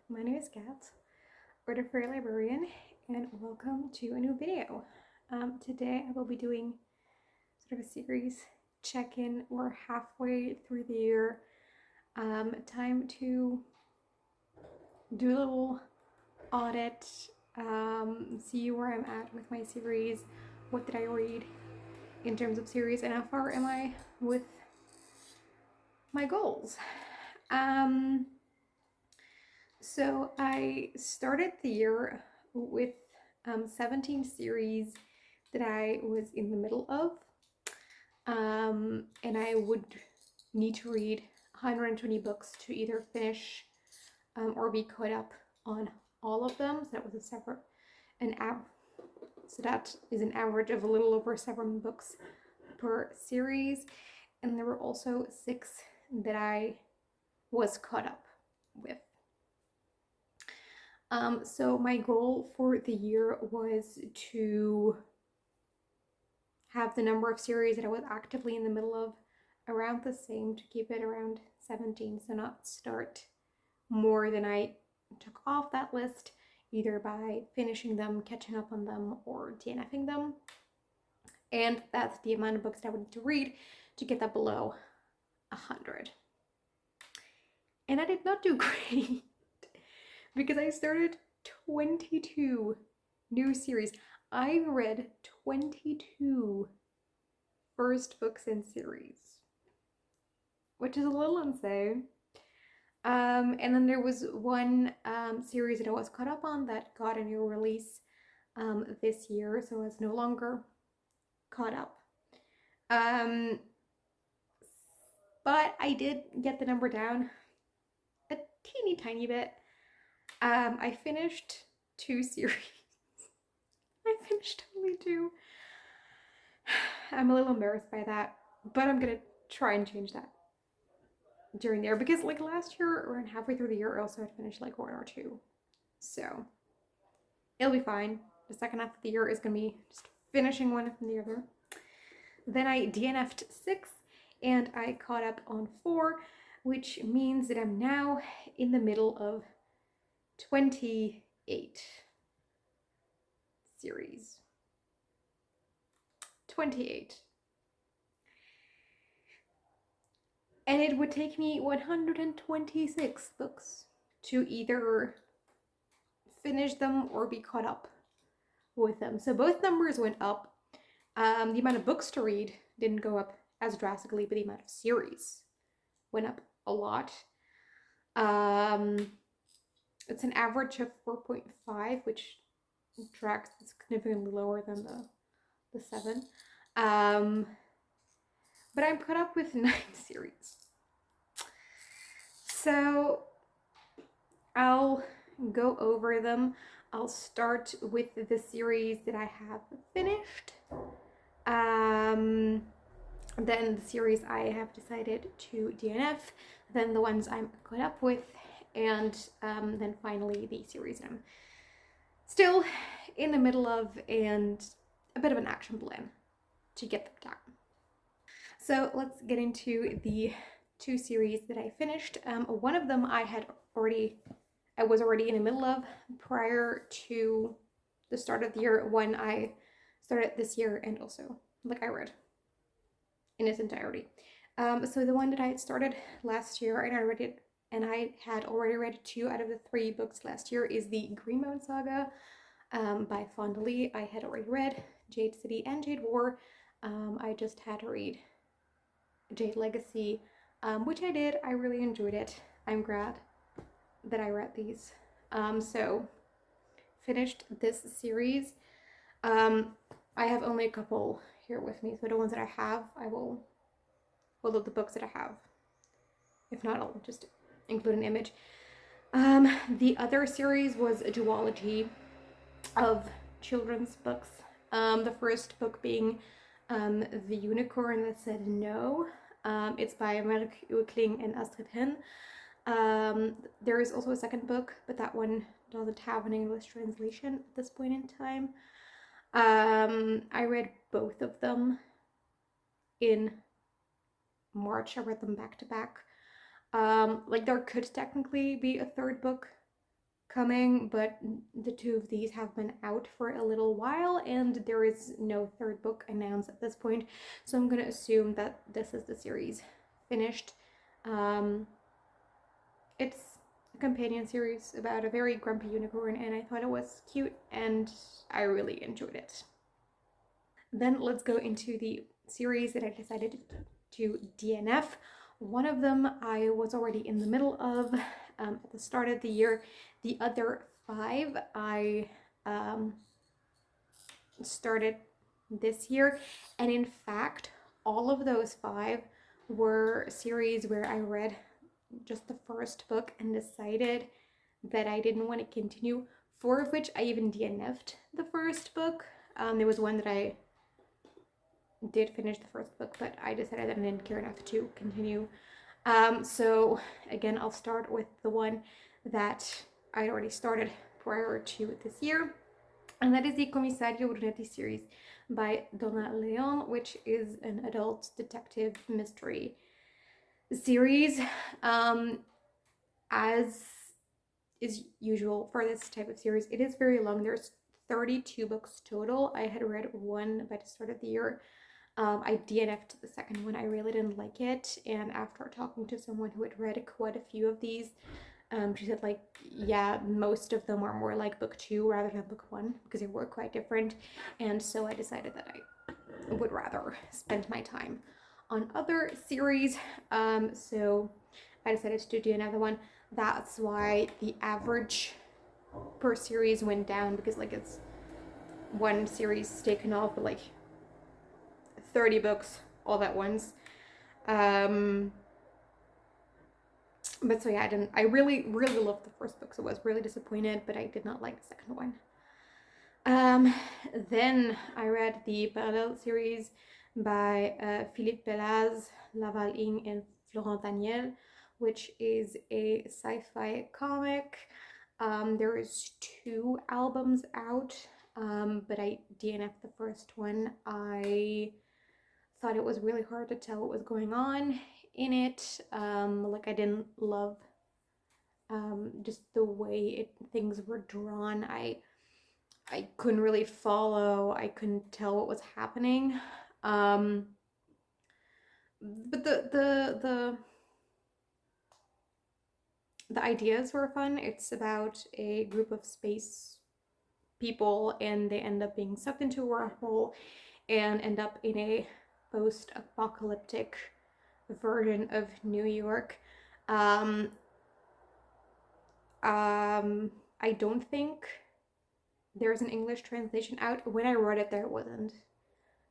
my name is Kat, or the Fairy Librarian, and welcome to a new video. Today I will be doing sort of a series check-in. We're halfway through the year. Time to do a little audit, see where I'm at with my series, what did I read in terms of series, and how far am I with my goals. So I started the year with 17 series that I was in the middle of, and I would need to read 120 books to either finish or be caught up on all of them. So that was so that is an average of a little over 7 books per series, and there were also 6 that I was caught up with. So my goal for the year was to have the number of series that I was actively in the middle of around the same, to keep it around 17, so not start more than I took off that list, either by finishing them, catching up on them, or DNFing them. And that's the amount of books that I would need to read to get that below 100. And I did not do great because I started 22 new series. I read 22 first books in series, which is a little insane. And then there was one series that I was caught up on that got a new release this year, so I was no longer caught up. But I did get the number down a teeny tiny bit. I finished 2 series. I finished only 2. I'm a little embarrassed by that, but I'm gonna try and change that during there, because like last year, around halfway through the year, I also had finished like 1 or 2. So it'll be fine. The second half of the year is gonna be just finishing one from the other. Then I DNF'd 6 and I caught up on 4, which means that I'm now in the middle of 28 series. 28. And it would take me 126 books to either finish them or be caught up with them. So both numbers went up. The amount of books to read didn't go up as drastically, but the amount of series went up a lot. It's an average of 4.5, which tracks significantly lower than the 7. But I'm caught up with 9 series. So I'll go over them. I'll start with the series that I have finished. Then the series I have decided to DNF, then the ones I'm caught up with, and then finally the series I'm still in the middle of, and a bit of an action plan to get them done. So let's get into the 2 series that I finished. One of them I was already in the middle of prior to the start of the year. One I started this year and also I read in its entirety. So the one that I had started last year and I had already read 2 out of the 3 books last year is the Greenmount Saga by Fonda Lee. I had already read Jade City and Jade War. I just had to read Jade Legacy, which I did. I really enjoyed it. I'm glad that I read these. So finished this series. I have only a couple here with me, so the ones that I have, I will hold up the books that I have. If not, I'll just include an image. The other series was a duology of children's books. The first book being The Unicorn That Said No. It's by Melk Oekling and Astrid Hen. There is also a second book, but that one doesn't have an English translation at this point in time. I read both of them in March. I read them back to back. There could technically be a third book coming, but the two of these have been out for a little while and there is no third book announced at this point. So I'm going to assume that this is the series finished. It's a companion series about a very grumpy unicorn, and I thought it was cute and I really enjoyed it. Then let's go into the series that I decided to DNF. One of them I was already in the middle of at the start of the year. The other 5 I started this year, and in fact, all of those 5 were series where I read just the first book and decided that I didn't want to continue. 4 of which I even DNF'd the first book. There was one that I did finish the first book, but I decided that I didn't care enough to continue. So again, I'll start with the one that I already started prior to this year, and that is the Commissario Brunetti series by Donna Leon, which is an adult detective mystery series. As is usual for this type of series, it is very long. There's 32 books total. I had read 1 by the start of the year. I DNF'd the second one. I really didn't like it, and after talking to someone who had read quite a few of these, she said, like, yeah, most of them were more like book 2 rather than book 1 because they were quite different, and so I decided that I would rather spend my time on other series. So I decided to do another one. That's why the average per series went down, because like it's one series taken off, but like 30 books all at once. But so yeah, I really loved the first book, so I was really disappointed, but I did not like the second one. Then I read the parallel series by Philippe Pelaz, Laval Ing, and Florent Daniel, which is a sci-fi comic. There is 2 albums out, but I DNF'd the first one. I thought it was really hard to tell what was going on in it. Like I didn't love just the way things were drawn. I couldn't really follow. I couldn't tell what was happening. But the ideas were fun. It's about a group of space people, and they end up being sucked into a wormhole and end up in a post-apocalyptic version of New York. I don't think there's an English translation out. When I read it, there wasn't.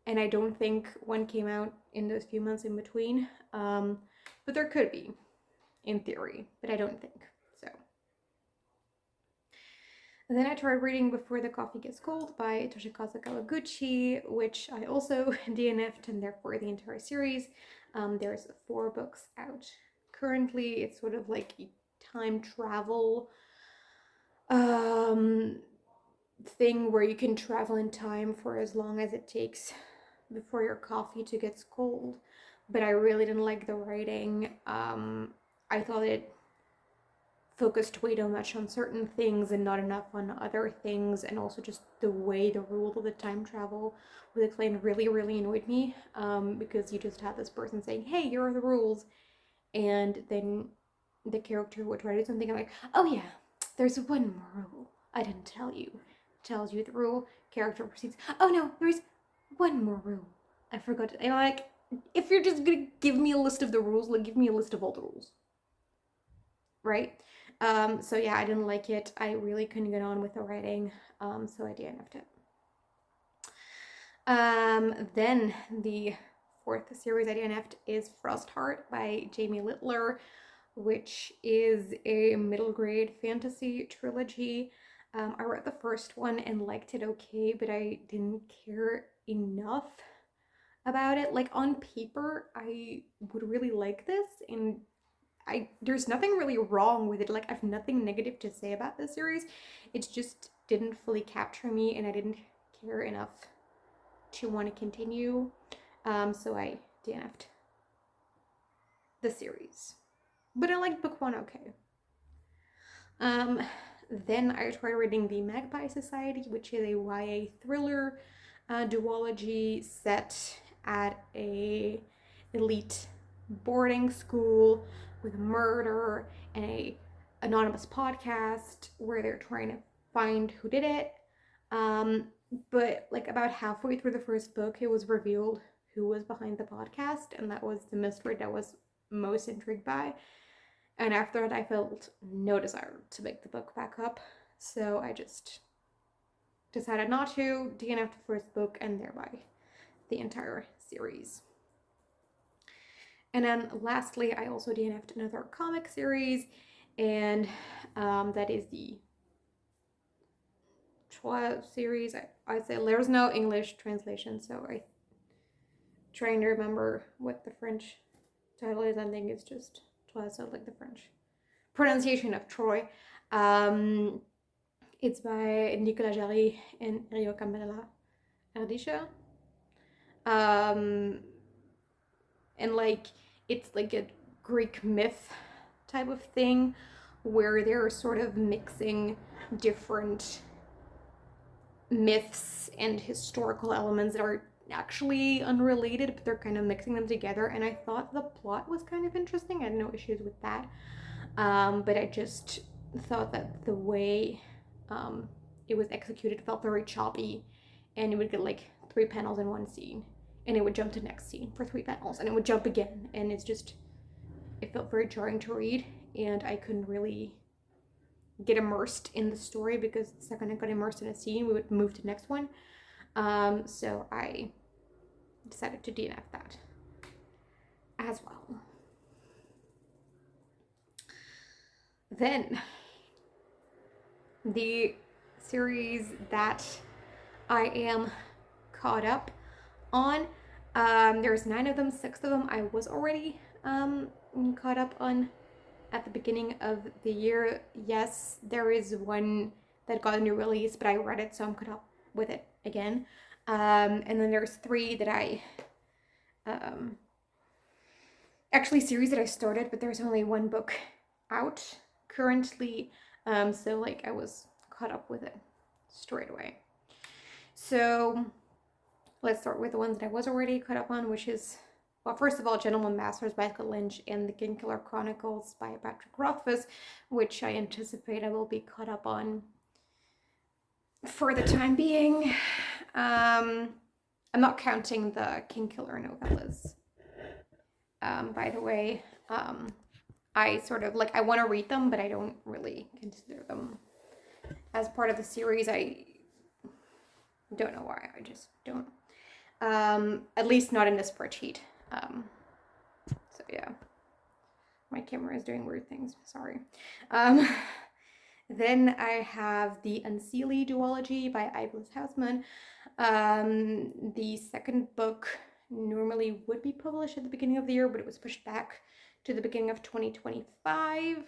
And I don't think one came out in those few months in between. But there could be, in theory, but I don't think so. And then I tried reading Before the Coffee Gets Cold by Toshikazu Kawaguchi, which I also DNF'd, and therefore the entire series. There's 4 books out currently. It's sort of like a time travel thing where you can travel in time for as long as it takes before your coffee to get cold. But I really didn't like the writing. I thought it focused way too much on certain things and not enough on other things, and also just the way the rule of the time travel was explained really annoyed me, because you just had this person saying, hey, here are the rules, and then the character would try to do something like, oh yeah, there's one more rule I didn't tell you. Tells you the rule, character proceeds, oh no, there's one more rule I forgot to, and like, if you're just gonna give me a list of the rules, like give me a list of all the rules, right? So yeah, I didn't like it. I really couldn't get on with the writing, so I DNF'd it. Then the 4th series I DNF'd is Frostheart by Jamie Littler, which is a middle grade fantasy trilogy. I read the first one and liked it okay, but I didn't care enough about it. Like on paper, I would really like this, and there's nothing really wrong with it. Like I have nothing negative to say about this series. It just didn't fully capture me, and I didn't care enough to want to continue. So I DNF'd the series. But I liked book 1 okay. Then I tried reading The Magpie Society, which is a YA thriller duology set at a elite boarding school with murder and a anonymous podcast where they're trying to find who did it. But like about halfway through the first book, it was revealed who was behind the podcast, and that was the mystery that was most intrigued by. And after that, I felt no desire to pick the book back up, so I just decided not to DNF the first book and thereby the entire series. And then lastly, I also DNF'd another comic series, and that is the Trois series. I say there's no English translation, so I'm trying to remember what the French title is. I think it's just Trois, so like the French pronunciation of Troy. It's by Nicolas Jarry and Rio Camela Ardisha. And like it's like a Greek myth type of thing where they're sort of mixing different myths and historical elements that are actually unrelated, but they're kind of mixing them together. And I thought the plot was kind of interesting. I had no issues with that. But I just thought that the way it was executed felt very choppy, and it would get like 3 panels in one scene, and it would jump to the next scene for 3 panels, and it would jump again, and it felt very jarring to read, and I couldn't really get immersed in the story because the second I got immersed in a scene, we would move to the next one. So I decided to DNF that as well. Then the series that I am caught up on, there's 9 of them. 6 of them I was already caught up on at the beginning of the year. Yes, there is one that got a new release, but I read it, so I'm caught up with it again. And then there's 3 that I actually series that I started, but there's only 1 book out currently, so like I was caught up with it straight away. So let's start with the ones that I was already caught up on, which is, well, first of all, Gentleman Masters by Scott Lynch and The Kingkiller Chronicles by Patrick Rothfuss, which I anticipate I will be caught up on for the time being. I'm not counting the Kingkiller novellas. By the way, I sort of like, I want to read them, but I don't really consider them as part of the series. I don't know why, I just don't. At least not in the spreadsheet. So yeah, my camera is doing weird things, sorry. Then I have the Unseelie duology by Iblis Hausman. The second book normally would be published at the beginning of the year, but it was pushed back to the beginning of 2025.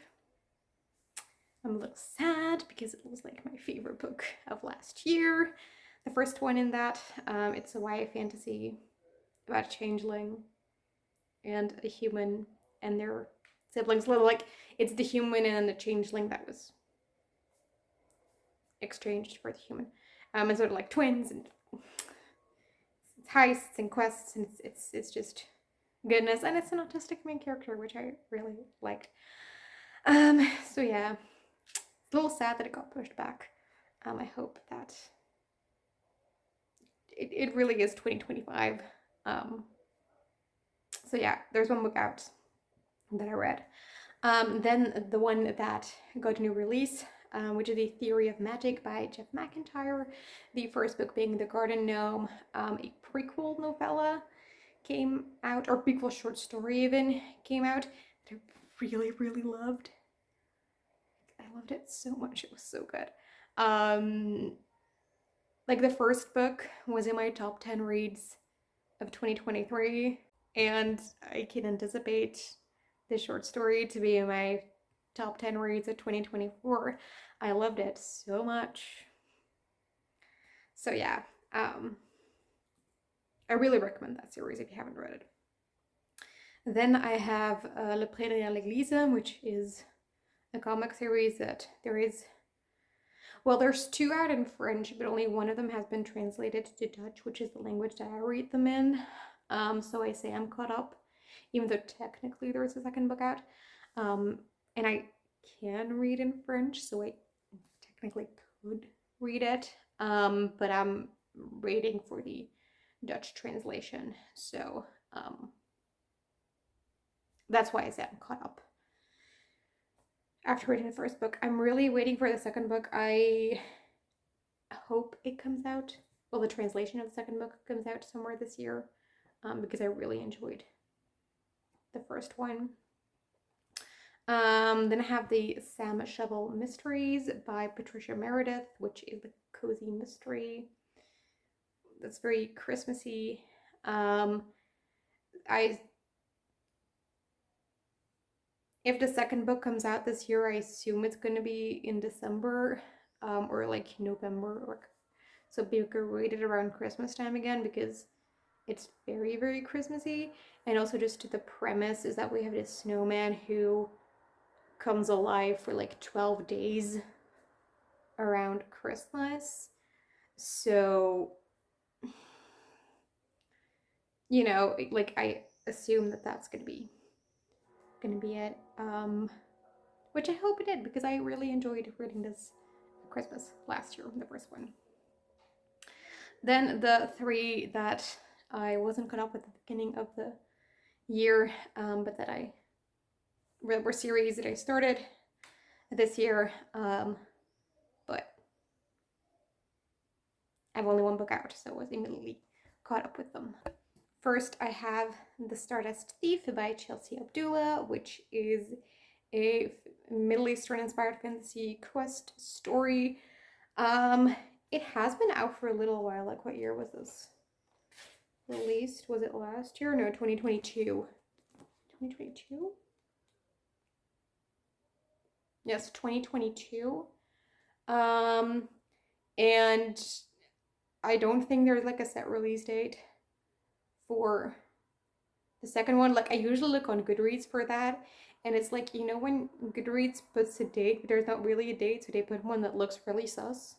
I'm a little sad because it was like my favorite book of last year. The first one in that, it's a YA fantasy about a changeling and a human and their siblings. Little like it's the human and the changeling that was exchanged for the human, and sort of like twins, and it's heists and quests, and it's just goodness, and it's an autistic main character, which I really liked. So yeah, it's a little sad that it got pushed back. I hope that it really is 2025. So yeah, there's 1 book out that I read. Then the one that got a new release, which is The Theory of Magic by Jeff McIntyre. The first book being The Garden Gnome, a prequel novella came out, or prequel short story even came out, that I really, really loved. I loved it so much. It was so good. Like the first book was in my top 10 reads of 2023, and I can anticipate the short story to be in my top 10 reads of 2024. I loved it so much. So yeah, I really recommend that series if you haven't read it. Then I have Le Pré derrière l'église, which is a comic series that there is Well, there's two out in French, but only one of them has been translated to Dutch, which is the language that I read them in. So I say I'm caught up, even though technically there's a second book out. And I can read in French, so I technically could read it. But I'm waiting for the Dutch translation. So that's why I say I'm caught up. After reading the first book, I'm really waiting for the second book. I hope it comes out. Well, the translation of the second book comes out somewhere this year, because I really enjoyed the first one. Then I have the Sam Shovel Mysteries by Patricia Meredith, which is a cozy mystery that's very Christmassy. I If the second book comes out this year, I assume it's going to be in December, or like November, or so be rated around Christmas time again, because it's very, very Christmassy. And also just the premise is that we have this snowman who comes alive for like 12 days around Christmas. So, like I assume that that's gonna be it. Which I hope it did, because I really enjoyed reading this Christmas last year, the first one. Then the three that I wasn't caught up with at the beginning of the year, but that were series that I started this year, but I have only one book out, so I was immediately caught up with them. First, I have The Stardust Thief by Chelsea Abdullah, which is a Middle Eastern inspired fantasy quest story. It has been out for a little while. Like, what year was this released? Was it last year? No, 2022. 2022? Yes, 2022. And I don't think there's like a set release date for the second one. Like, I usually look on Goodreads for that, and it's like, when Goodreads puts a date, but there's not really a date, so they put one that looks really sus.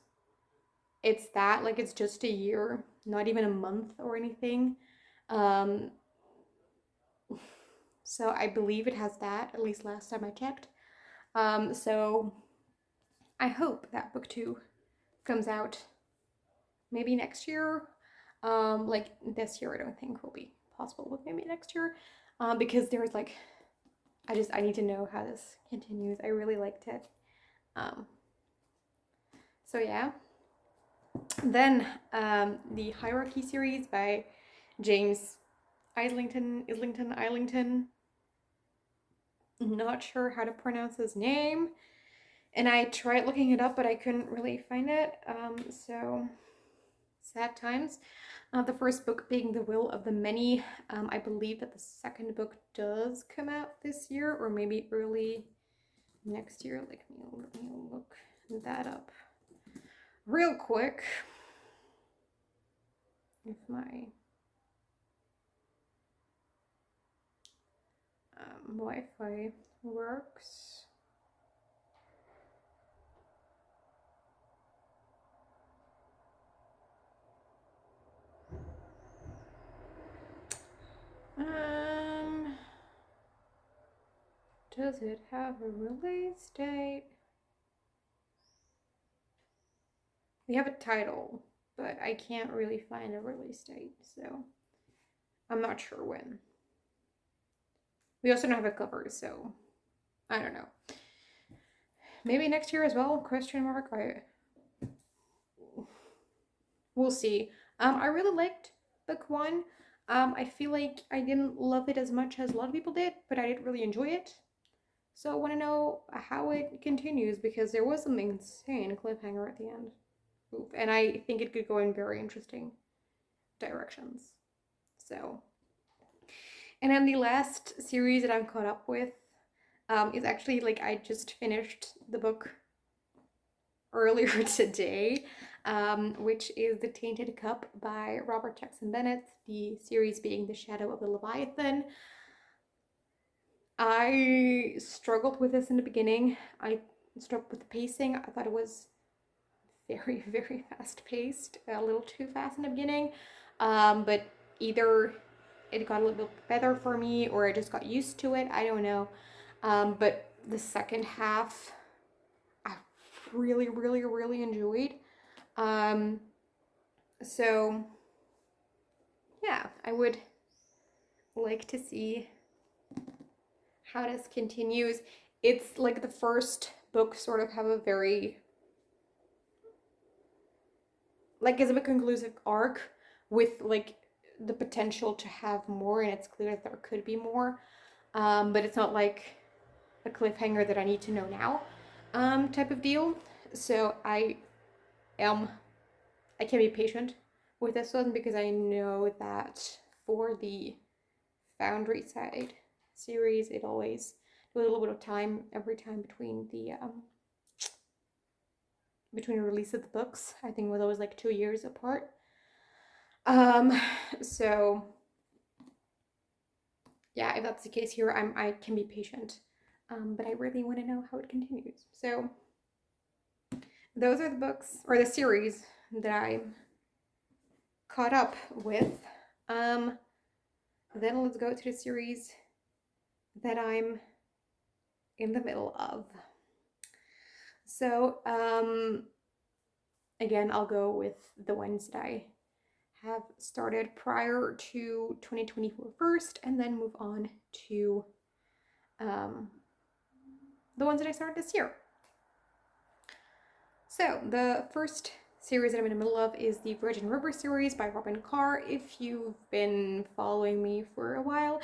It's that, like, it's just a year, not even a month or anything. So I believe it has that, at least last time I checked. So I hope that book 2 comes out maybe next year. Like, this year I don't think will be possible, but maybe next year. Because there's like, I need to know how this continues. I really liked it. So yeah. Then the Hierarchy series by James Islington. Not sure how to pronounce his name. And I tried looking it up, but I couldn't really find it. So sad times. The first book being The Will of the Many. I believe that the second book does come out this year, or maybe early next year. Let me look that up real quick. If my Wi-Fi works. Does it have a release date? We have a title, but I can't really find a release date, so I'm not sure when. We also don't have a cover, so I don't know. Maybe next year as well? Question mark. We'll see. I really liked book 1. I feel like I didn't love it as much as a lot of people did, but I did really enjoy it. So I want to know how it continues, because there was some insane cliffhanger at the end. And I think it could go in very interesting directions. So, and then the last series that I'm caught up with is actually, like, I just finished the book earlier today, which is The Tainted Cup by Robert Jackson Bennett, the series being The Shadow of the Leviathan. I struggled with this in the beginning. I struggled with the pacing. I thought it was very, very fast paced, a little too fast in the beginning. But either it got a little bit better for me or I just got used to it. I don't know. But the second half, I really, really, really enjoyed. Um, so yeah, I would like to see how this continues. It's like the first book sort of have a very, like, is a conclusive arc with like the potential to have more, and it's clear that there could be more. But it's not like a cliffhanger that I need to know now, type of deal. So am I can be patient with this one because I know that for the Foundry side series, it always a little bit of time every time between the release of the books. I think it was always like 2 years apart. So yeah, if that's the case here, I can be patient. But I really want to know how it continues. So those are the books or the series that I'm caught up with. Then let's go to the series that I'm in the middle of. So again, I'll go with the ones that I have started prior to 2024 first, and then move on to the ones that I started this year. So the first series that I'm in the middle of is the Virgin River series by Robin Carr. If you've been following me for a while,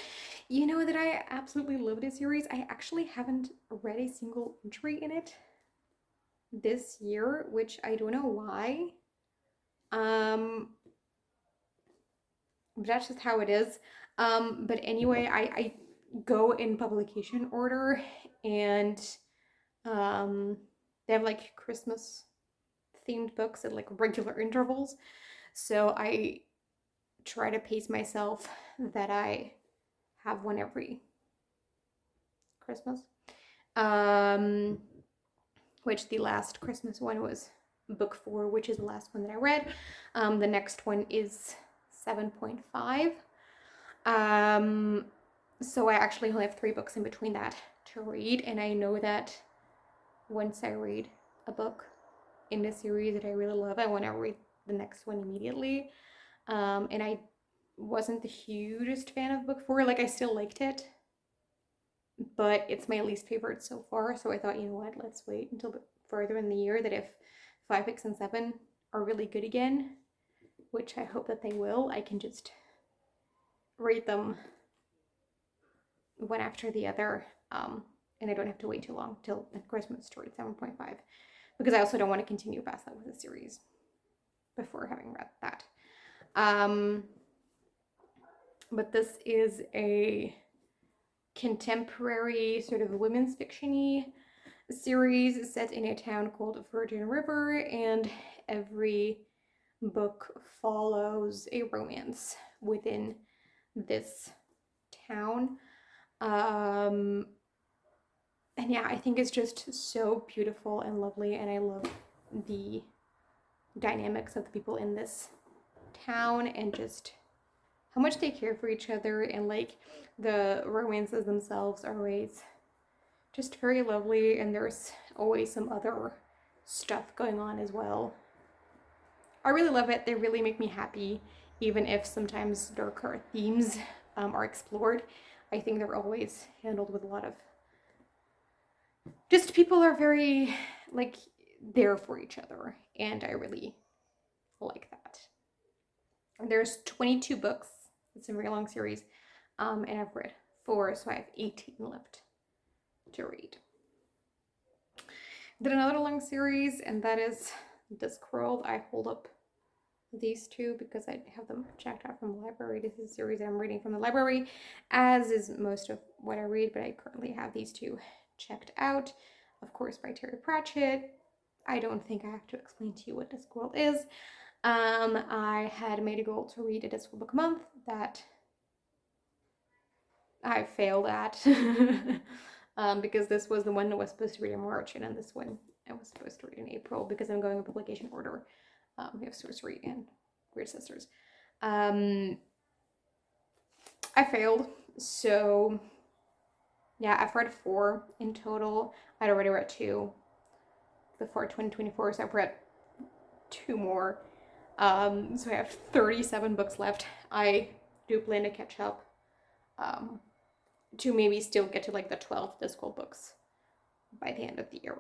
you know that I absolutely love this series. I actually haven't read a single entry in it this year, which I don't know why. But that's just how it is. But anyway, I go in publication order, and they have like Christmas themed books at like regular intervals. So I try to pace myself that I have one every Christmas. Which the last Christmas one was book 4, which is the last one that I read. The next one is 7.5. So I actually only have 3 books in between that to read, and I know that once I read a book in the series that I really love, I want to read the next one immediately. And I wasn't the hugest fan of book 4. Like, I still liked it, but it's my least favorite so far. So I thought, you know what, let's wait until further in the year, that if 5, 6, and 7 are really good again, which I hope that they will, I can just read them one after the other, and I don't have to wait too long till Christmas to read 7.5, because I also don't want to continue past that with the series before having read that. But this is a contemporary sort of women's fiction-y series set in a town called Virgin River, and every book follows a romance within this town. And yeah, I think it's just so beautiful and lovely, and I love the dynamics of the people in this town and just how much they care for each other, and like the romances themselves are always just very lovely, and there's always some other stuff going on as well. I really love it. They really make me happy, even if sometimes darker themes are explored. I think they're always handled with a lot of just people are very like there for each other, and I really like that. There's 22 books. It's a very long series, and I've read 4, so I have 18 left to read. Did another long series, and that is Discworld. I hold up these 2 because I have them checked out from the library. This is a series I'm reading from the library, as is most of what I read, but I currently have these 2 checked out. Of course, by Terry Pratchett. I don't think I have to explain to you what Discworld is. I had made a goal to read a Discworld book a month that I failed at because this was the one that was supposed to read in March, and then this one I was supposed to read in April because I'm going in publication order. We have Sorcery and Weird Sisters. I failed, so yeah, I've read 4 in total. I'd already read 2 before 2024, so I've read 2 more. So I have 37 books left. I do plan to catch up to maybe still get to like the 12 physical books by the end of the year.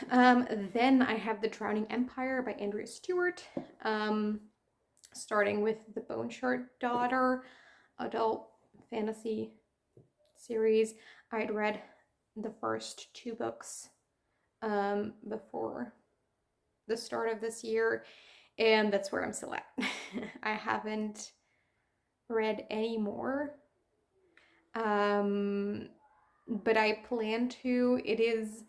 Then I have The Drowning Empire by Andrea Stewart, starting with the Bone Shard Daughter adult fantasy series. I'd read the first 2 books before the start of this year, and that's where I'm still at. I haven't read any more, but I plan to. It is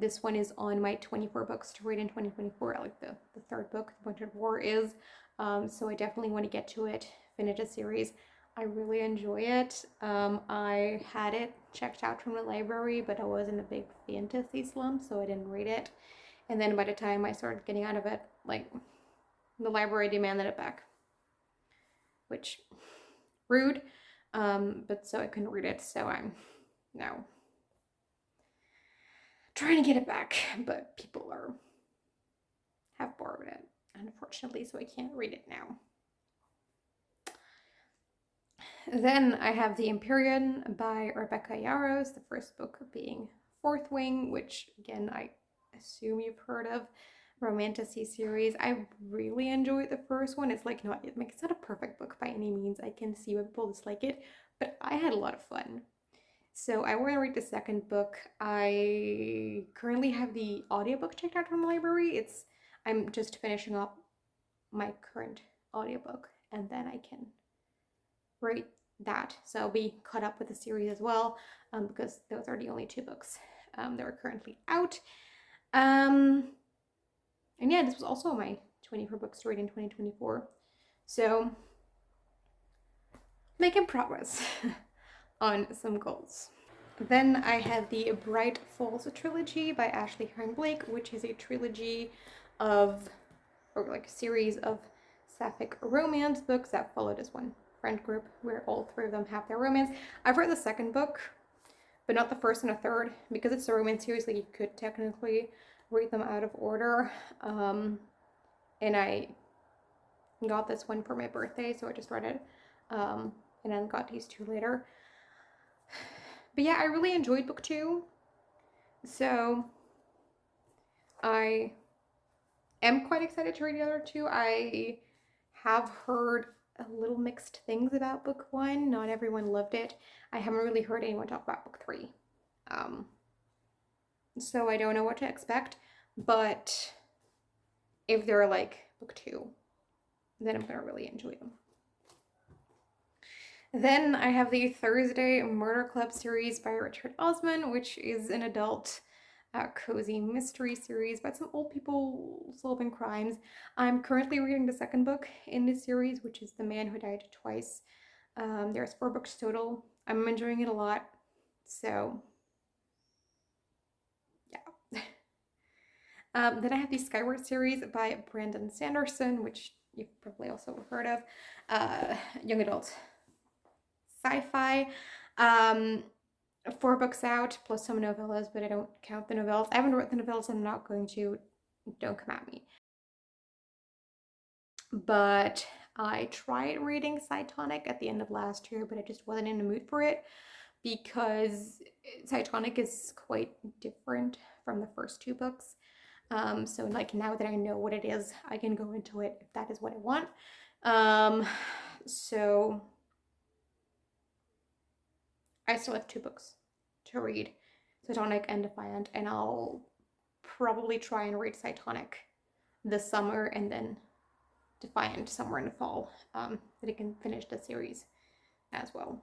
this one is on my 24 books to read in 2024. Like the 3rd book, The Winter War, is. So I definitely want to get to it, finish a series. I really enjoy it. I had it checked out from the library, but I was in a big fantasy slump, so I didn't read it. And then by the time I started getting out of it, like, the library demanded it back, which rude. But so I couldn't read it, so I'm now trying to get it back, but people have borrowed it, unfortunately, so I can't read it now. Then I have The Empyrean by Rebecca Yarros, the first book being Fourth Wing, which again I assume you've heard of. Romantasy series. I really enjoyed the first one. It's like it's not a perfect book by any means. I can see why people dislike it, but I had a lot of fun. So I want to read the second book. I currently have the audiobook checked out from the library. I'm just finishing up my current audiobook, and then I can read that. So I'll be caught up with the series as well, because those are the only 2 books that are currently out. And yeah, this was also my 24 books to read in 2024. So making progress on some goals. Then I have the Bright Falls trilogy by Ashley Herring Blake, which is a trilogy of, or like a series of sapphic romance books that follow this one friend group where all 3 of them have their romance. I've read the second book, but not the first and the third, because it's a romance series. Like, you could technically read them out of order. And I got this one for my birthday, so I just read it, and then got these 2 later. But yeah, I really enjoyed book 2, so I am quite excited to read the other 2. I have heard a little mixed things about book 1. Not everyone loved it. I haven't really heard anyone talk about book 3. So I don't know what to expect, but if they're like book 2, then I'm gonna really enjoy them. Then I have the Thursday Murder Club series by Richard Osman, which is an adult cozy mystery series about some old people solving crimes. I'm currently reading the second book in this series, which is The Man Who Died Twice. There's 4 books total. I'm enjoying it a lot, so yeah. Then I have the Skyward series by Brandon Sanderson, which you've probably also heard of. Young adult sci-fi. 4 books out, plus some novellas, but I don't count the novellas. I haven't read the novellas, I'm not going to. Don't come at me. But I tried reading Cytonic at the end of last year, but I just wasn't in the mood for it, because Cytonic is quite different from the first 2 books. So like, now that I know what it is, I can go into it if that is what I want. So I still have 2 books to read, Cytonic and Defiant, and I'll probably try and read Cytonic this summer and then Defiant somewhere in the fall, that I can finish the series as well.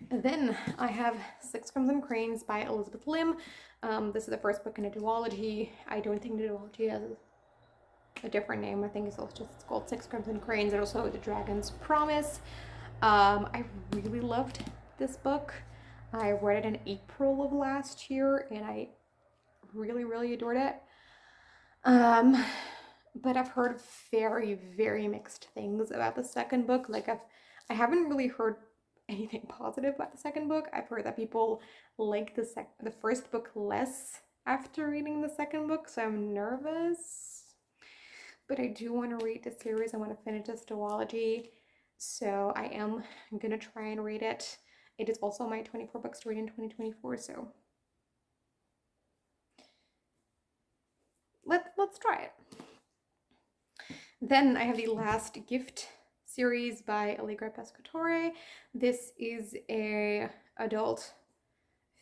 And then I have Six Crimson Cranes by Elizabeth Lim. This is the first book in a duology. I don't think the duology has a different name. I think it's just called Six Crimson Cranes, and also The Dragon's Promise. I really loved this book. I read it in April of last year and I really, really adored it. Um, but I've heard very, very mixed things about the second book. I haven't really heard anything positive about the second book. I've heard that people like the first book less after reading the second book, so I'm nervous. But I do want to read the series. I want to finish this duology, so I am gonna try and read it. It is also my 24 books to read in 2024, so let's try it. Then I have the Last Gift series by Allegra Pescatore. This is a adult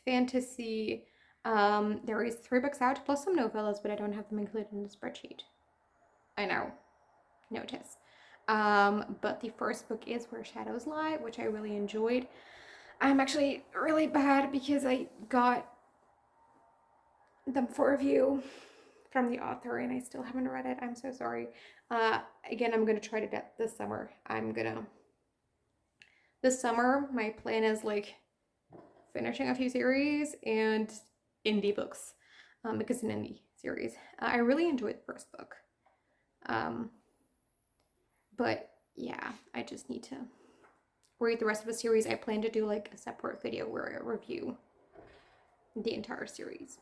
fantasy. There is 3 books out plus some novellas, but I don't have them included in the spreadsheet. I know, notice. But the first book is Where Shadows Lie, which I really enjoyed. I'm actually really bad because I got them for review from the author and I still haven't read it. I'm so sorry. Again, I'm gonna try to get this summer. This summer, my plan is like finishing a few series and indie books, because it's an indie series. I really enjoyed the first book. But yeah, I just need to read the rest of the series. I plan to do like a separate video where I review the entire series.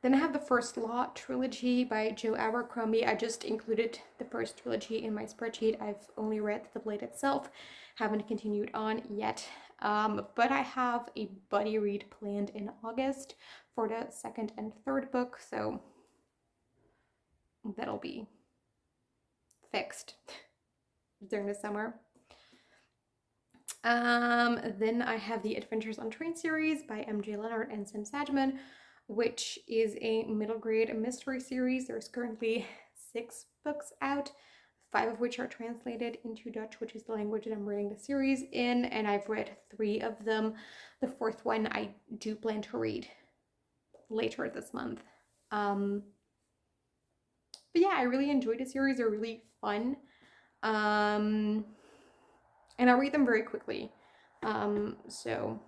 Then I have the First Law trilogy by Joe Abercrombie. I just included the first trilogy in my spreadsheet. I've only read The Blade itself, haven't continued on yet. But I have a buddy read planned in August for the second and third book, so that'll be fixed during the summer. Then I have the Adventures on Train series by MJ Leonard and Sim Sajman, which is a middle grade mystery series. There's currently 6 books out, 5 of which are translated into Dutch, which is the language that I'm reading the series in, and I've read 3 of them. The 4th one I do plan to read later this month. But yeah, I really enjoyed the series. They're really fun. And I read them very quickly. So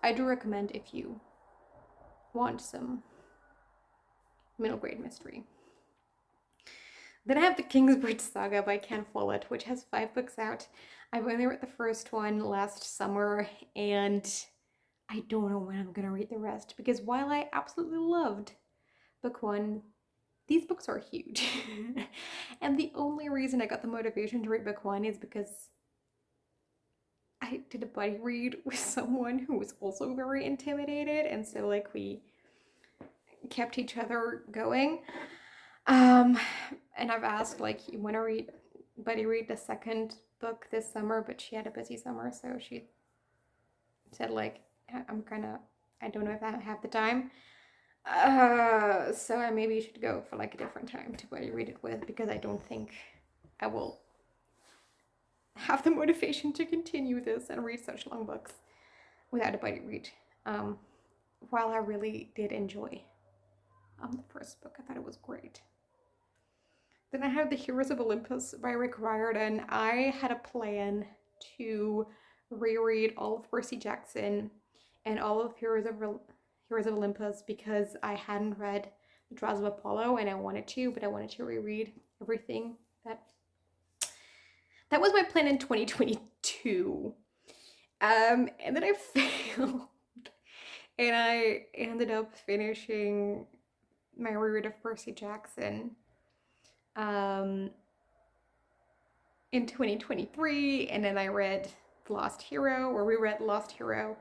I do recommend if you want some middle grade mystery. Then I have the Kingsbridge Saga by Ken Follett, which has 5 books out. I've only read the first one last summer, and I don't know when I'm gonna read the rest because while I absolutely loved book 1, these books are huge. And the only reason I got the motivation to read book 1 is because I did a buddy read with someone who was also very intimidated, and so like we kept each other going. And I've asked like, you want to read buddy read the second book this summer, but she had a busy summer, so she said like, I don't know if I have the time. So I maybe should go for like a different time to buddy read it with, because I don't think I will have the motivation to continue this and read such long books without a buddy read. While I really did enjoy the first book, I thought it was great. Then I have The Heroes of Olympus by Rick Riordan. I had a plan to reread all of Percy Jackson and all of Heroes of Olympus because I hadn't read The Trials of Apollo and I wanted to, but I wanted to reread everything. That was my plan in 2022. And then I failed. And I ended up finishing my reread of Percy Jackson in 2023, and then I read Lost Hero, or reread Lost Hero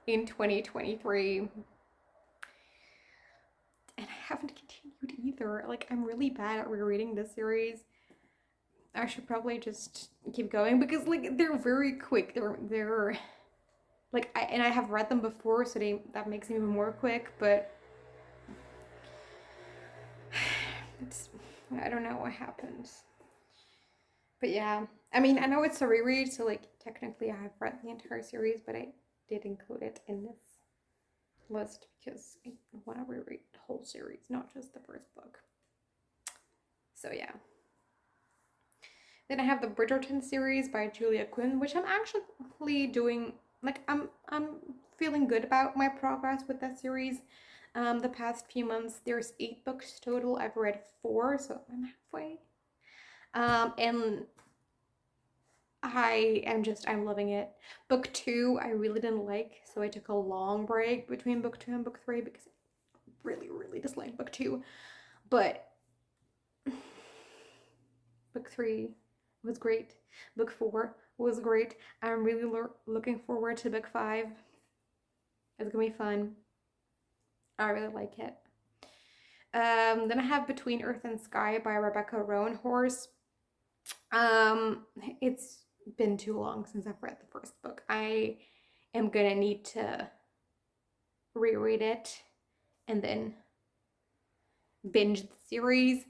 in 2023. And I haven't continued either. Like, I'm really bad at rereading this series. I should probably just keep going because like they're very quick. They're like I have read them before, so that makes them even more quick, but I don't know what happens. But yeah, I mean, I know it's a reread, so like technically I have read the entire series, but I did include it in this list because I want to reread the whole series, not just the first book. So yeah. Then I have the Bridgerton series by Julia Quinn, which I'm actually doing like I'm feeling good about my progress with that series. The past few months, there's 8 books total. I've read 4, so I'm halfway. And I'm loving it. Book 2, I really didn't like, so I took a long break between book 2 and book 3 because I really, really disliked book 2. But book 3 was great. Book 4 was great. I'm really looking forward to book 5. It's gonna be fun. I really like it. Then I have Between Earth and Sky by Rebecca Roanhorse. It's been too long since I've read the first book. I am gonna need to reread it and then binge the series.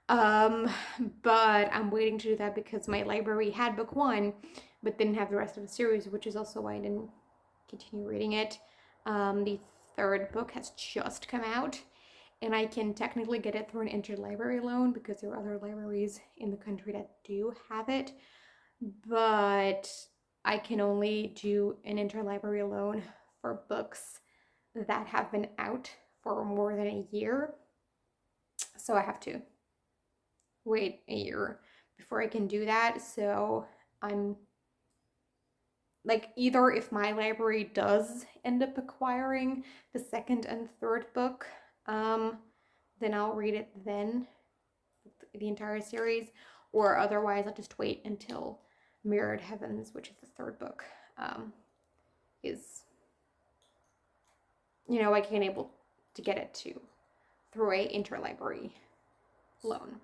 But I'm waiting to do that because my library had book 1 but didn't have the rest of the series, which is also why I didn't continue reading it. The 3rd book has just come out, and I can technically get it through an interlibrary loan because there are other libraries in the country that do have it, but I can only do an interlibrary loan for books that have been out for more than a year. So I have to wait a year before I can do that. So I'm like, either if my library does end up acquiring the 2nd and 3rd book, then I'll read it then, the entire series, or otherwise I'll just wait until Mirrored Heavens, which is the 3rd book, is, I can able to get it through a interlibrary loan.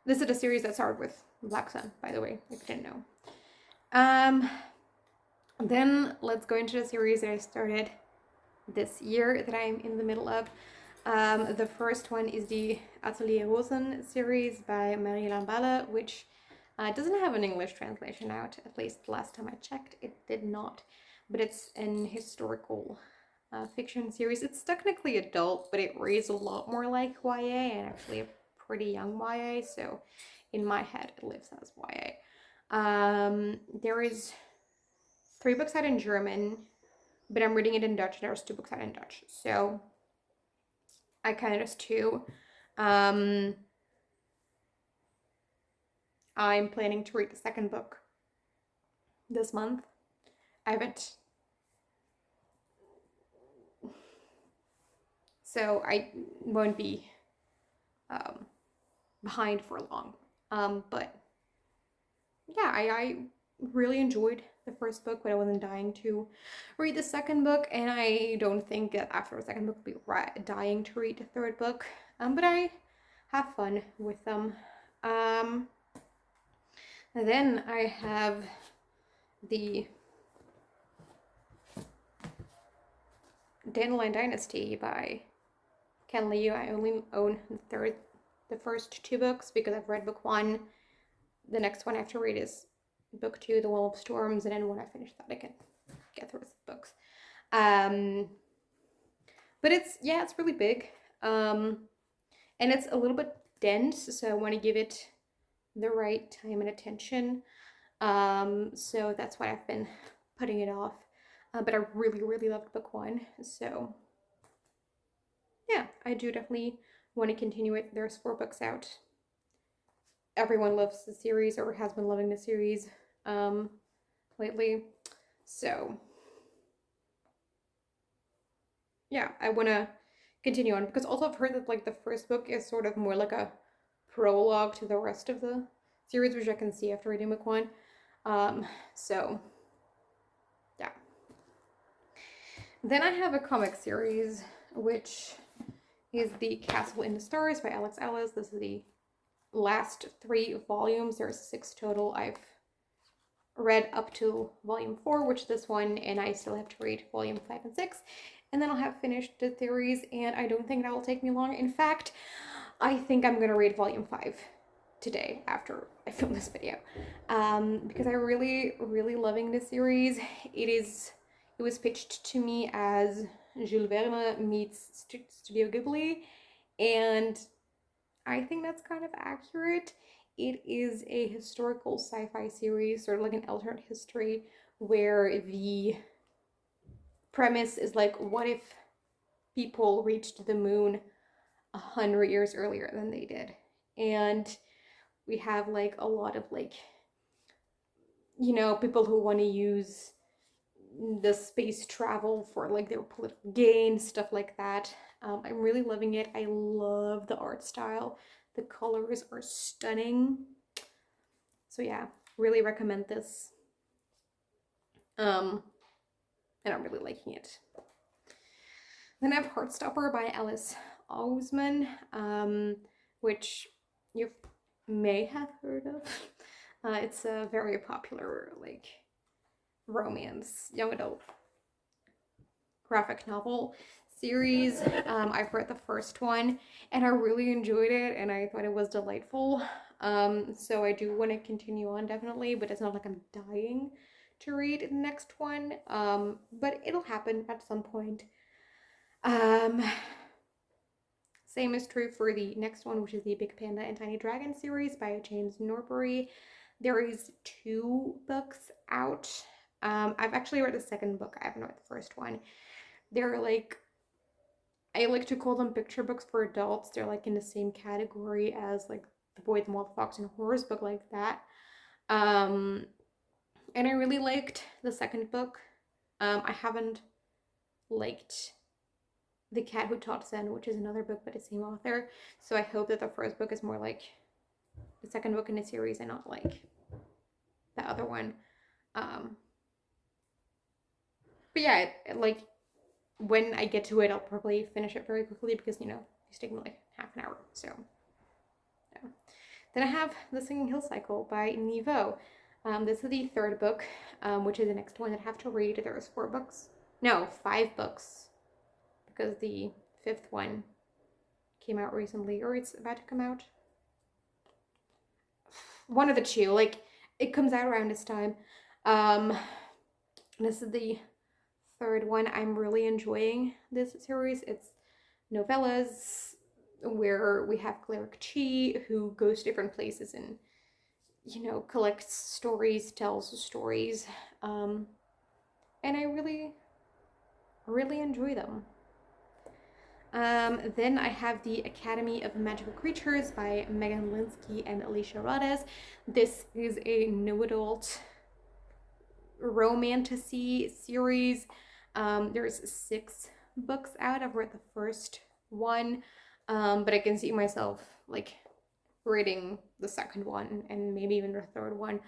This is a series that started with Black Sun, by the way, if you didn't know. Then let's go into the series that I started this year that I'm in the middle of. The first one is the Atelier Rosen series by Marie Lamballe, which doesn't have an English translation out. At least last time I checked, it did not. But it's an historical fiction series. It's technically adult, but it reads a lot more like YA, and actually a pretty young YA, so in my head it lives as YA. There is 3 books out in German, but I'm reading it in Dutch. There's 2 books out in Dutch, so I kind of just 2. I'm planning to read the 2nd book this month. I haven't, so I won't be behind for long. But yeah, I really enjoyed the 1st book, but I wasn't dying to read the 2nd book, and I don't think that after the 2nd book I'll be dying to read the 3rd book. But I have fun with them. Then I have the Dandelion Dynasty by Ken Liu. I only own the first 2 books because I've read book 1. The next one I have to read is book 2, The Wall of Storms, and then when I finish that I can get through the books. But it's really big. And it's a little bit dense, so I want to give it the right time and attention. So that's why I've been putting it off. But I really, really loved book 1, so yeah, I do definitely want to continue it. There's 4 books out. Everyone loves the series, or has been loving the series lately, so yeah, I want to continue on, because also I've heard that like the 1st book is sort of more like a prologue to the rest of the series, which I can see after reading book 1. So yeah. Then I have a comic series, which is the Castle in the Stars by Alex Ellis. This is the last 3 volumes. There's 6 total. I've read up to volume 4, which is this one, and I still have to read volume 5 and 6, and then I'll have finished the series, and I don't think that will take me long. In fact, I think I'm gonna read volume 5 today after I film this video, because I'm really, really loving this series. It was pitched to me as Jules Verne meets Studio Ghibli, and I think that's kind of accurate. it is a historical sci-fi series, sort of like an alternate history, where the premise is like, what if people reached the moon 100 years earlier than they did? And we have like a lot of like, people who want to use the space travel for like their political gain, stuff like that. I'm really loving it. I love the art style. The colors are stunning. So yeah, really recommend this. And I'm really liking it. Then I have Heartstopper by Alice Oseman, which you may have heard of. It's a very popular like romance, young adult graphic novel series. I've read the first one and I really enjoyed it and I thought it was delightful. So I do want to continue on definitely, but it's not like I'm dying to read the next one. But it'll happen at some point. Same is true for the next one, which is the Big Panda and Tiny Dragon series by James Norbury. There is 2 books out. I've actually read the second book. I haven't read the first one. They're like, I like to call them picture books for adults. They're like in the same category as like The Boy, the Wild Fox, and Horrors book like that. And I really liked the second book. I haven't liked The Cat Who Taught Zen, which is another book by the same author. So I hope that the first book is more like the second book in the series and not like the other one. But yeah, like when I get to it, I'll probably finish it very quickly because, it's taking like half an hour. So, yeah. Then I have The Singing Hill Cycle by Niveau. This is the third book, which is the next one that I have to read. There's 4 books. No, 5 books. Because the 5th one came out recently, or it's about to come out. One of the 2, like, it comes out around this time. This is the 3rd one. I'm really enjoying this series. It's novellas where we have Cleric Chi, who goes to different places and, collects stories, tells stories. And I really, really enjoy them. Then I have The Academy of Magical Creatures by Megan Linsky and Alicia Rades. This is a new adult romantasy series. There's 6 books out. I've read the first one, but I can see myself like reading the second one and maybe even the third one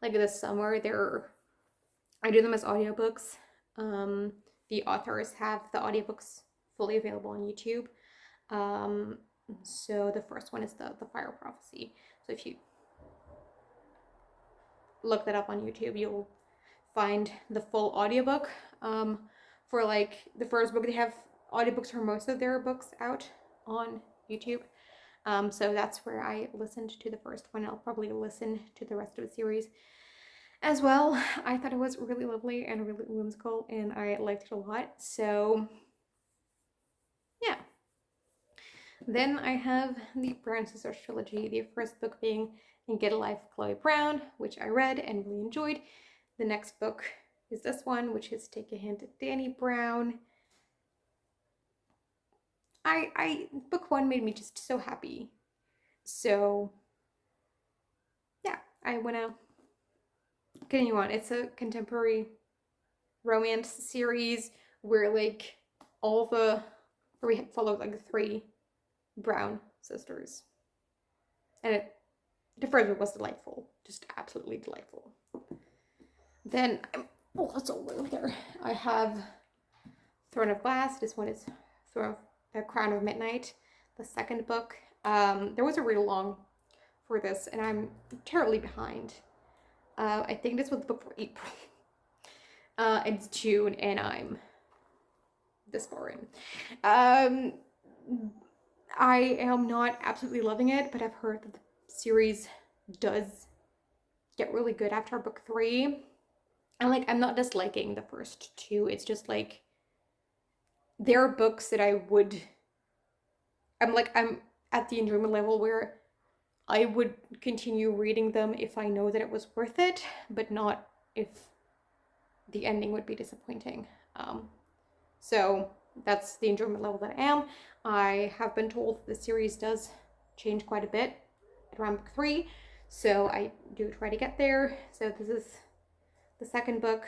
like this summer. I do them as audiobooks. The authors have the audiobooks fully available on YouTube. So the first one is the Fire Prophecy. So if you look that up on YouTube, you'll find the full audiobook. For like the first book, they have audiobooks for most of their books out on YouTube. So that's where I listened to the first one. I'll probably listen to the rest of the series as well. I thought it was really lovely and really whimsical, and I liked it a lot. So yeah. Then I have the Brown Sisters trilogy, the first book being Get a Life, Chloe Brown, which I read and really enjoyed. The next book is this one, which is Take a Hint at Danny Brown. Book 1 made me just so happy. So yeah, I wanna continue on. It's a contemporary romance series where like where we follow like the 3 Brown sisters. And the first book was delightful. Just absolutely delightful. Then that's all over there. I have Throne of Glass. This one is Crown of Midnight. The second book. There was a read along for this, and I'm terribly behind. I think this was the book for April. It's June, and I'm this far in. I am not absolutely loving it, but I've heard that the series does get really good after book 3. And like, I'm not disliking the first 2. It's just like, there are books that I'm at the enjoyment level where I would continue reading them if I know that it was worth it, but not if the ending would be disappointing. So that's the enjoyment level that I am. I have been told the series does change quite a bit around book 3, so I do try to get there. So this is the second book.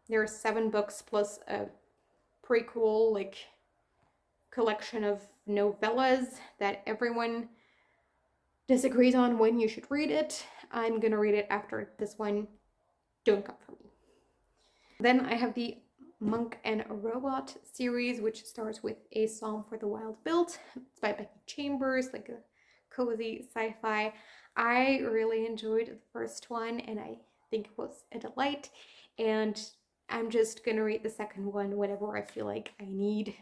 There are 7 books plus a prequel, like, collection of novellas that everyone disagrees on when you should read it. I'm gonna read it after this one. Don't come for me. Then I have the Monk and Robot series, which starts with A Psalm for the Wild Built. It's by Becky Chambers, like a cozy sci-fi. I really enjoyed the first one, and I think it was a delight. And I'm just gonna read the second one whenever I feel like I need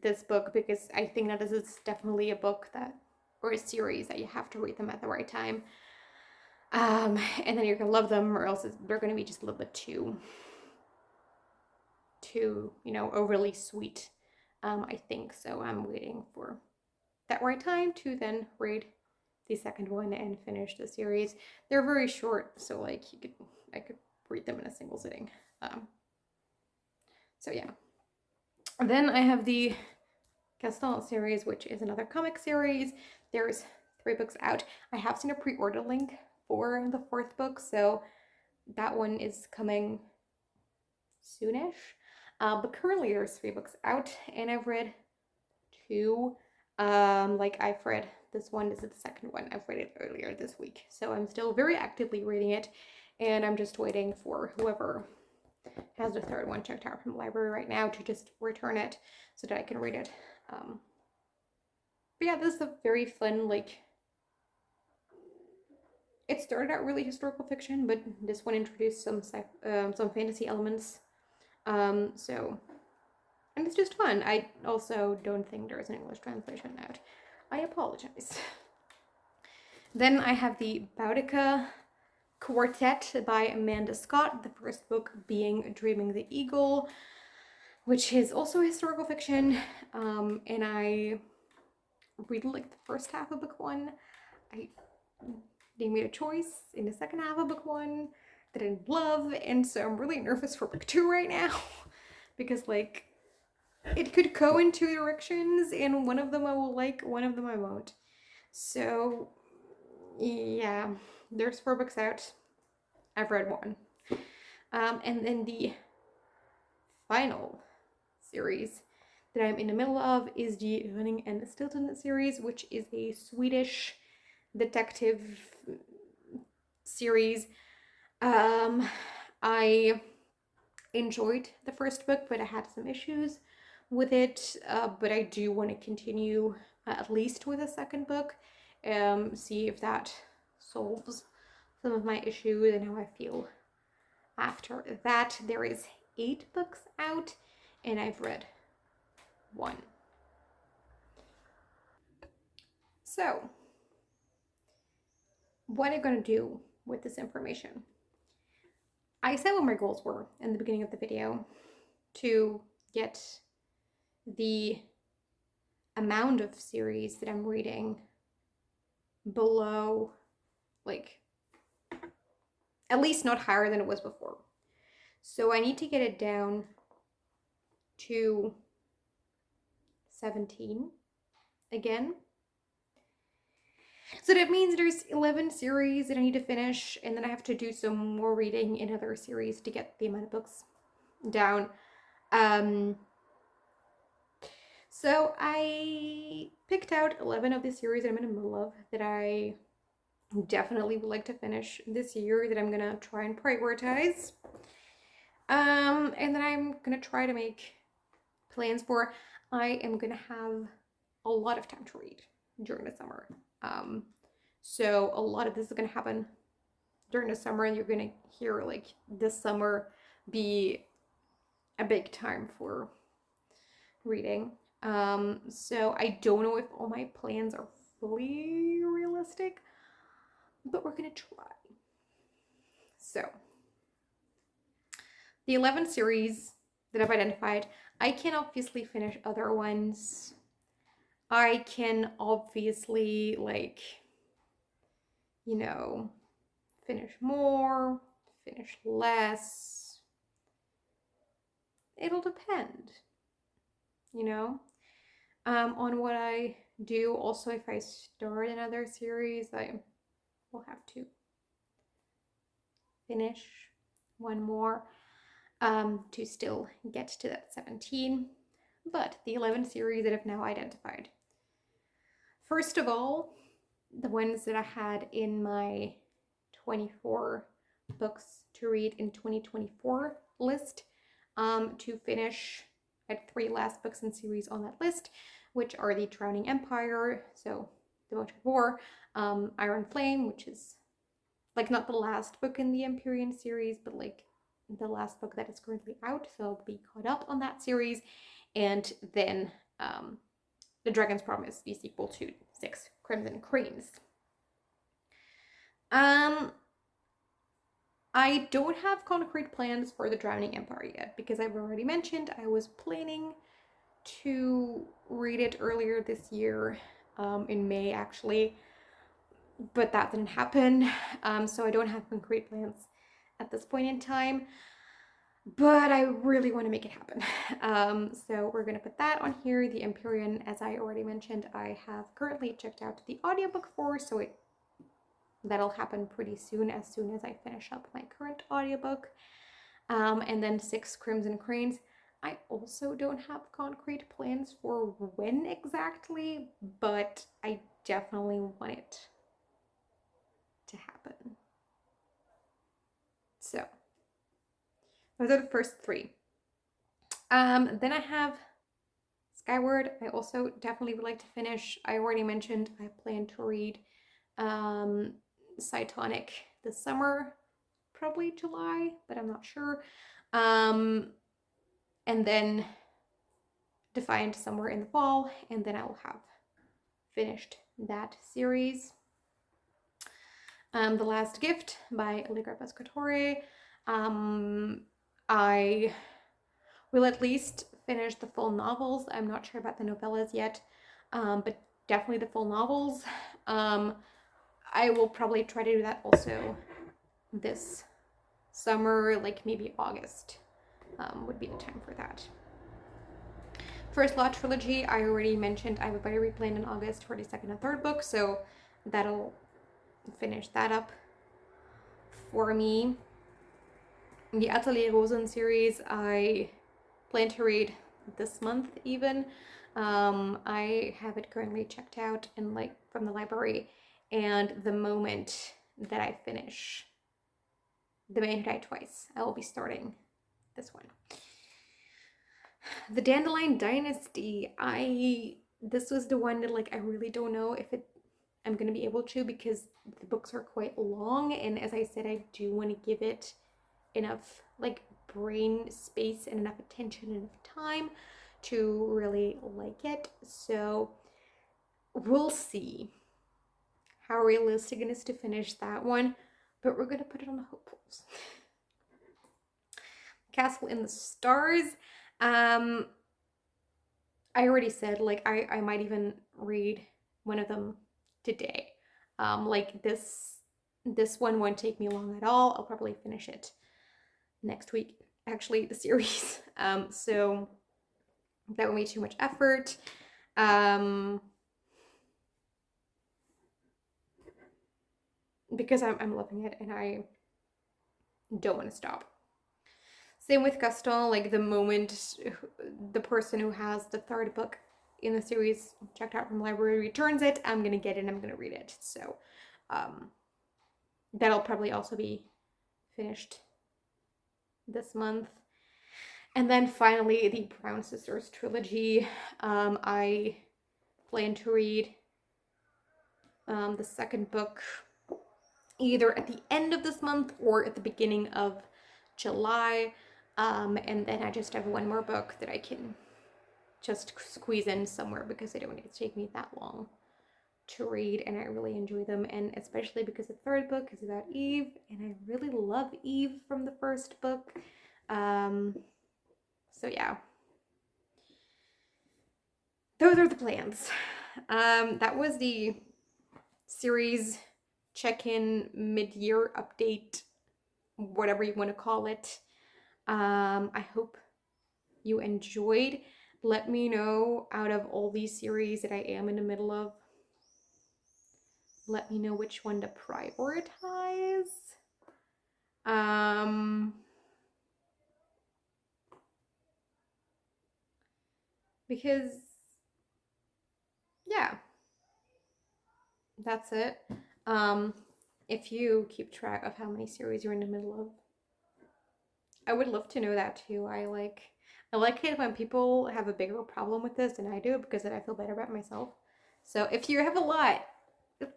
this book, because I think that this is definitely a book that, or a series that you have to read them at the right time. And then you're gonna love them, or else they're gonna be just a little bit too, overly sweet, I think. So I'm waiting for that right time to then read the second one and finish the series. They're very short, so like I could read them in a single sitting. So yeah. And then I have the Gaston series, which is another comic series. There's 3 books out. I have seen a pre-order link for the 4th book, so that one is coming soonish. But currently there's 3 books out, and I've read 2. I've read this one. This is the second one. I've read it earlier this week, so I'm still very actively reading it, and I'm just waiting for whoever has the 3rd one checked out from the library right now to just return it so that I can read it. But yeah, this is a very fun, like, it started out really historical fiction, but this one introduced some fantasy elements. So, and it's just fun. I also don't think there's an English translation out. I apologize. Then I have the Boudica Quartet by Amanda Scott, the first book being Dreaming the Eagle, which is also historical fiction. And I really liked the first half of book 1. They made a choice in the second half of book 1 that I didn't love, and so I'm really nervous for book 2 right now because, like, it could go in 2 directions, and one of them I will like, one of them I won't. So yeah, there's 4 books out. I've read 1. And then the final series that I'm in the middle of is the Running and Stilton series, which is a Swedish detective series. I enjoyed the first book, but I had some issues with it. But I do want to continue at least with the second book, see if that solves some of my issues and how I feel after that. There is 8 books out, and I've read 1. So, what am I going to do with this information? I said what my goals were in the beginning of the video, to get the amount of series that I'm reading below, like, at least not higher than it was before. So I need to get it down to 17 again. So that means there's 11 series that I need to finish, and then I have to do some more reading in other series to get the amount of books down. So I picked out 11 of the series that I'm in the middle of that I definitely would like to finish this year, that I'm gonna try and prioritize. And then I'm gonna try to make plans for. I am gonna have a lot of time to read during the summer. So a lot of this is gonna happen during the summer, and you're gonna hear, like, this summer be a big time for reading. So I don't know if all my plans are fully realistic, but we're gonna try. So the 11 series that I've identified, I can obviously finish other ones I can obviously, like, you know, finish more, finish less. It'll depend, you know, on what I do. Also, if I start another series, I will have to finish one more to still get to that 17. But the 11 series that I've now identified. First of all, the ones that I had in my 24 books to read in 2024 list, to finish. I had 3 last books and series on that list, which are The Drowning Empire, so The Motor of War, Iron Flame, which is like not the last book in the Empyrean series, but like the last book that is currently out, so I'll be caught up on that series. And then The Dragon's Promise, the sequel to 6 Crimson Cranes. I don't have concrete plans for The Drowning Empire yet, because I've already mentioned I was planning to read it earlier this year, in May actually, but that didn't happen, so I don't have concrete plans at this point in time, but I really want to make it happen. So we're going to put that on here. The Empyrean, as I already mentioned, I have currently checked out the audiobook for, so that'll happen pretty soon as I finish up my current audiobook. And then 6 Crimson Cranes. I also don't have concrete plans for when exactly, but I definitely want it to happen. So those are the first 3. Then I have Skyward. I also definitely would like to finish. I already mentioned I plan to read Cytonic this summer, probably July, but I'm not sure. And then Defiant somewhere in the fall, and then I will have finished that series. The Last Gift by Allegra Pescatore. I will at least finish the full novels. I'm not sure about the novellas yet, but definitely the full novels. I will probably try to do that also this summer, like maybe August would be the time for that. First Law Trilogy, I already mentioned I have a buy read planned in August for the 2nd and 3rd book, so that'll finish that up for me. The Atelier Rosen series, I plan to read this month even. I have it currently checked out and like from the library, and the moment that I finish The Man Who Died Twice, I will be starting this one. The Dandelion Dynasty, this was the one that like I really don't know if I'm gonna be able to, because the books are quite long, and as I said, I do want to give it enough like brain space and enough attention and enough time to really like it. So we'll see how realistic it is to finish that one, but we're gonna put it on the hopefuls. Castle in the Stars. I already said like I might even read one of them today. Like this one won't take me long at all. I'll probably finish it next week, actually, the series. So that won't be too much effort. Because I'm loving it and I don't want to stop. Same with Gaston, like the moment the person who has the 3rd book in the series checked out from the library returns it, I'm gonna get it and I'm gonna read it. So that'll probably also be finished this month. And then finally, the Brown Sisters trilogy. I plan to read the 2nd book either at the end of this month or at the beginning of July. And then I just have one more book that I can just squeeze in somewhere, because they don't need to take me that long to read, and I really enjoy them, and especially because the 3rd book is about Eve, and I really love Eve from the 1st book. So yeah, those are the plans. that was the series check-in mid-year update, whatever you want to call it. I hope you enjoyed. Let me know, out of all these series that I am in the middle of, let me know which one to prioritize. Because yeah, that's it. If you keep track of how many series you're in the middle of, I would love to know that too. I like it when people have a bigger problem with this than I do, because then I feel better about myself. So if you have a lot,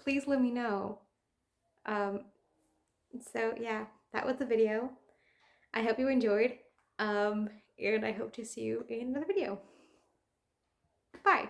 please let me know. Um, so yeah, that was the video. I hope you enjoyed. And I hope to see you in another video. Bye.